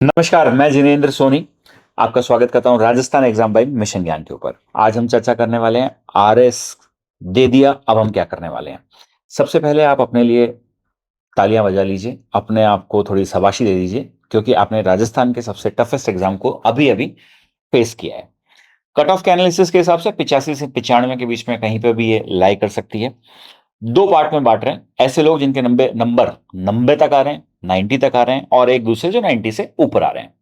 नमस्कार, मैं जिनेंद्र सोनी आपका स्वागत करता हूं राजस्थान एग्जाम बाई मिशन ज्ञान के ऊपर। आज हम चर्चा करने वाले हैं आरएस दे दिया, अब हम क्या करने वाले हैं। सबसे पहले आप अपने लिए तालियां बजा लीजिए, अपने आप को थोड़ी शाबाशी दे दीजिए, क्योंकि आपने राजस्थान के सबसे टफेस्ट एग्जाम को अभी अभी फेस किया है। कट ऑफ के एनालिसिस के हिसाब से 85 से 95 के बीच में कहीं पे भी ये लाई कर सकती है। दो पार्ट में बांट रहे हैं, ऐसे लोग जिनके नंबर 90 तक आ रहे हैं, 90 तक आ रहे हैं, और एक दूसरे जो 90 से ऊपर आ रहे हैं।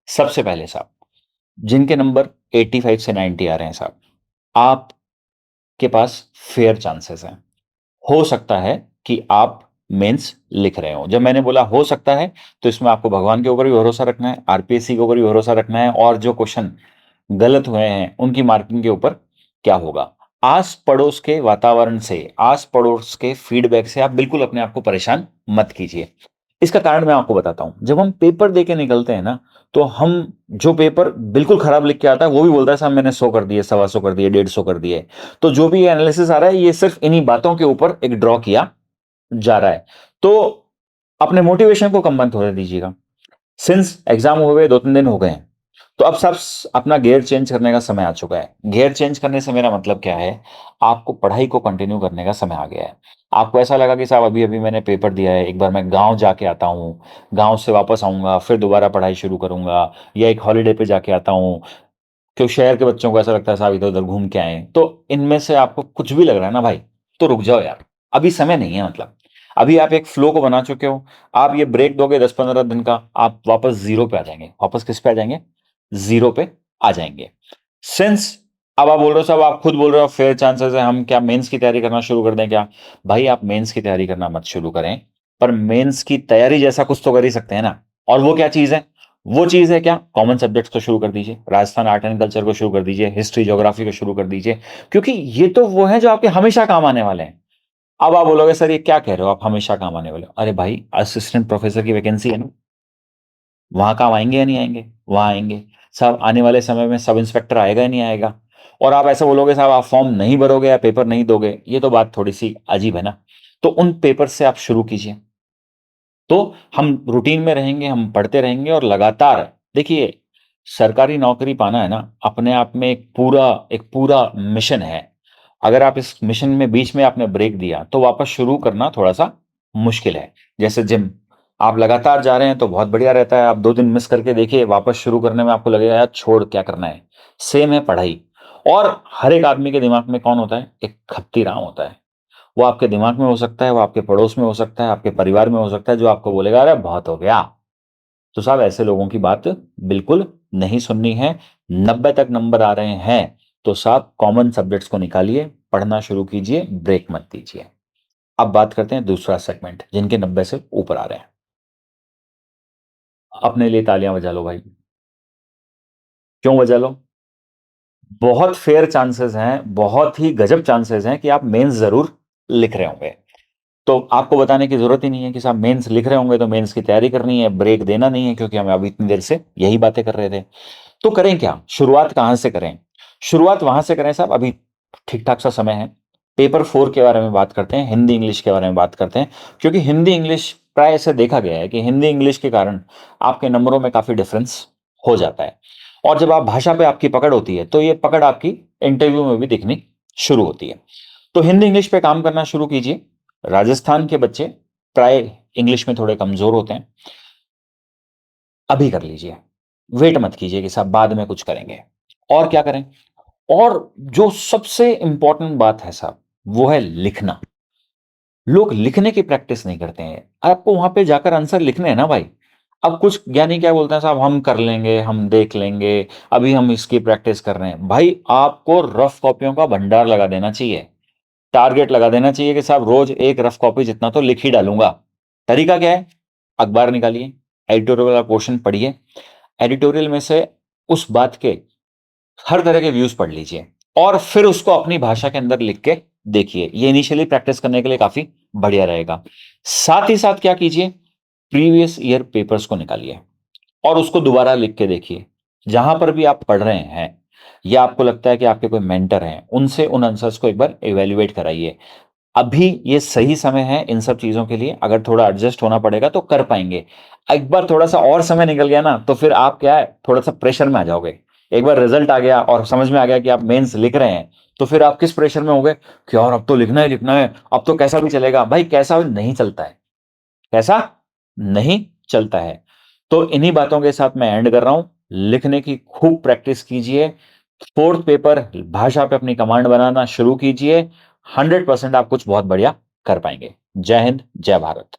सबसे पहले साहब, जिनके नंबर 85 से 90 आ रहे हैं साहब, आपके पास फेयर चांसेस हैं। हो सकता है कि आप मेंस लिख रहे हो। जब मैंने बोला हो सकता है, तो इसमें आपको भगवान के ऊपर भी भरोसा रखना है, आरपीएससी के ऊपर भी भरोसा रखना है, और जो क्वेश्चन गलत हुए हैं उनकी मार्किंग के ऊपर क्या होगा। आस पड़ोस के वातावरण से, आस पड़ोस के फीडबैक से आप बिल्कुल अपने आप को परेशान मत कीजिए। इसका कारण मैं आपको बताता हूं। जब हम पेपर देके निकलते हैं ना, तो हम जो पेपर बिल्कुल खराब लिख के आता है वो भी बोलता है साहब मैंने 100 कर दिए, 125 कर दिए, 150 कर दिए। तो जो भी एनालिसिस आ रहा है ये सिर्फ इन्हीं बातों के ऊपर एक ड्रॉ किया जा रहा है। तो अपने मोटिवेशन को कम मत होने दीजिएगा। सिंस एग्जाम हुए 2-3 दिन हो गए हैं, तो अब सब अपना गियर चेंज करने का समय आ चुका है। गियर चेंज करने से मेरा मतलब क्या है, आपको पढ़ाई को कंटिन्यू करने का समय आ गया है। आपको ऐसा लगा कि साहब अभी अभी मैंने पेपर दिया है, एक बार मैं गांव जाके आता हूँ, गांव से वापस आऊंगा, फिर दोबारा पढ़ाई शुरू करूंगा, या एक हॉलीडे पे जाके आता हूँ। क्यों शहर के बच्चों को ऐसा लगता है साहब इधर उधर घूम के आए, तो इनमें से आपको कुछ भी लग रहा है ना भाई, तो रुक जाओ यार। अभी समय नहीं है, मतलब अभी आप एक फ्लो को बना चुके हो। आप ये ब्रेक दोगे 10-15 दिन का, आप वापस जीरो पे आ जाएंगे। वापस किस पे आ जाएंगे? जीरो पे आ जाएंगे। सिंस अब आप बोल रहे हो साहब, आप खुद बोल रहे हो फेयर चांसेस है, हम क्या मेंस की तैयारी करना शुरू कर दें क्या? भाई आप मेंस की तैयारी करना मत शुरू करें, पर मेंस की तैयारी जैसा कुछ तो कर ही सकते हैं ना। और वो क्या चीज है? वो चीज है क्या? कॉमन सब्जेक्ट्स को शुरू कर दीजिए, राजस्थान आर्ट एंड कल्चर को शुरू कर दीजिए, हिस्ट्री ज्योग्राफी को शुरू कर दीजिए, क्योंकि ये तो वो है जो आपके हमेशा काम आने वाले हैं। अब आप बोलोगे सर ये क्या कह रहे हो आप, हमेशा काम आने वाले हो? अरे भाई असिस्टेंट प्रोफेसर की वैकेंसी है ना, वहां काम आएंगे या नहीं आएंगे? वहां आएंगे। सब आने वाले समय में सब इंस्पेक्टर आएगा या नहीं आएगा? और आप ऐसे बोलोगे साहब आप फॉर्म नहीं भरोगे या पेपर नहीं दोगे, ये तो बात थोड़ी सी अजीब है ना। तो उन पेपर से आप शुरू कीजिए। तो हम रूटीन में रहेंगे, हम पढ़ते रहेंगे, और लगातार देखिए, सरकारी नौकरी पाना है ना, अपने आप में एक पूरा मिशन है। अगर आप इस मिशन में बीच में आपने ब्रेक दिया, तो वापस शुरू करना थोड़ा सा मुश्किल है। जैसे जिम, आप लगातार जा रहे हैं तो बहुत बढ़िया रहता है। आप 2 दिन मिस करके देखिए, वापस शुरू करने में आपको लगेगा यार छोड़ क्या करना है। सेम है पढ़ाई। और हर एक आदमी के दिमाग में कौन होता है? एक खप्ती राम होता है। वो आपके दिमाग में हो सकता है, वो आपके पड़ोस में हो सकता है, आपके परिवार में हो सकता है, जो आपको बोलेगा अरे बहुत हो गया। तो साहब ऐसे लोगों की बात बिल्कुल नहीं सुननी है। 90 तक नंबर आ रहे हैं, तो साहब कॉमन सब्जेक्ट्स को निकालिए, पढ़ना शुरू कीजिए, ब्रेक मत दीजिए। अब बात करते हैं दूसरा सेगमेंट, जिनके 90 से ऊपर आ रहे हैं। अपने लिए तालियां बजा लो भाई। क्यों बजा लो? बहुत फेयर चांसेस हैं, बहुत ही गजब चांसेस हैं कि आप मेंस जरूर लिख रहे होंगे। तो आपको बताने की जरूरत ही नहीं है कि साहब मेंस लिख रहे होंगे तो मेंस की तैयारी करनी है, ब्रेक देना नहीं है, क्योंकि हम अभी इतनी देर से यही बातें कर रहे थे। तो करें क्या? शुरुआत कहां से करें? शुरुआत वहां से करें साहब, अभी ठीक ठाक सा समय है। पेपर 4 के बारे में बात करते हैं, हिंदी इंग्लिश के बारे में बात करते हैं। क्योंकि हिंदी इंग्लिश प्राय ऐसे देखा गया है कि हिंदी इंग्लिश के कारण आपके नंबरों में काफी डिफरेंस हो जाता है। और जब आप भाषा पे आपकी पकड़ होती है, तो ये पकड़ आपकी इंटरव्यू में भी दिखनी शुरू होती है। तो हिंदी इंग्लिश पे काम करना शुरू कीजिए। राजस्थान के बच्चे प्राय इंग्लिश में थोड़े कमजोर होते हैं। अभी कर लीजिए, वेट मत कीजिए कि साहब बाद में कुछ करेंगे। और क्या करें? और जो सबसे इंपॉर्टेंट बात है साहब, वो है लिखना। लोग लिखने की प्रैक्टिस नहीं करते हैं। आपको वहां पे जाकर आंसर लिखने हैं ना भाई। अब कुछ ज्ञानी क्या बोलते हैं साहब, हम कर लेंगे, हम देख लेंगे, अभी हम इसकी प्रैक्टिस कर रहे हैं। भाई आपको रफ कॉपियों का भंडार लगा देना चाहिए। टारगेट लगा देना चाहिए कि साहब रोज एक रफ कॉपी जितना तो लिख ही डालूंगा। तरीका क्या है? अखबार निकालिए, एडिटोरियल का क्वेश्चन पढ़िए, एडिटोरियल में से उस बात के हर तरह के व्यूज पढ़ लीजिए, और फिर उसको अपनी भाषा के अंदर लिख के देखिए। ये इनिशियली प्रैक्टिस करने के लिए काफी बढ़िया रहेगा। साथ ही साथ क्या कीजिए, प्रीवियस ईयर पेपर्स को निकालिए और उसको दोबारा लिख के देखिए। जहां पर भी आप पढ़ रहे हैं, या आपको लगता है कि आपके कोई मेंटर हैं, उनसे उन आंसर्स को एक बार इवेल्युएट कराइए। अभी ये सही समय है इन सब चीज़ों के लिए, अगर थोड़ा एडजस्ट होना पड़ेगा तो कर पाएँगे। एक बार थोड़ा-सा और समय निकल गया ना, तो फिर आप क्या है, थोड़ा-सा प्रेशर में आ जाओगे। एक बार रिज़ल्ट आ गया और समझ में आ गया कि आप मेंस लिख रहे हैं, तो फिर आप किस प्रेशर में होगे कि यार अब तो लिखना ही लिखना है, अब तो कैसा भी चलेगा। भाई कैसा भी नहीं चलता है, कैसा नहीं चलता है। तो इन्हीं बातों के साथ मैं एंड कर रहा हूँ। लिखने की खूब प्रैक्टिस कीजिए। 4th पेपर भाषा पे अपनी कमांड बनाना शुरू कीजिए। 100% आप कुछ बहुत बढ़िया कर पाएँगे। जय हिंद, जय भारत।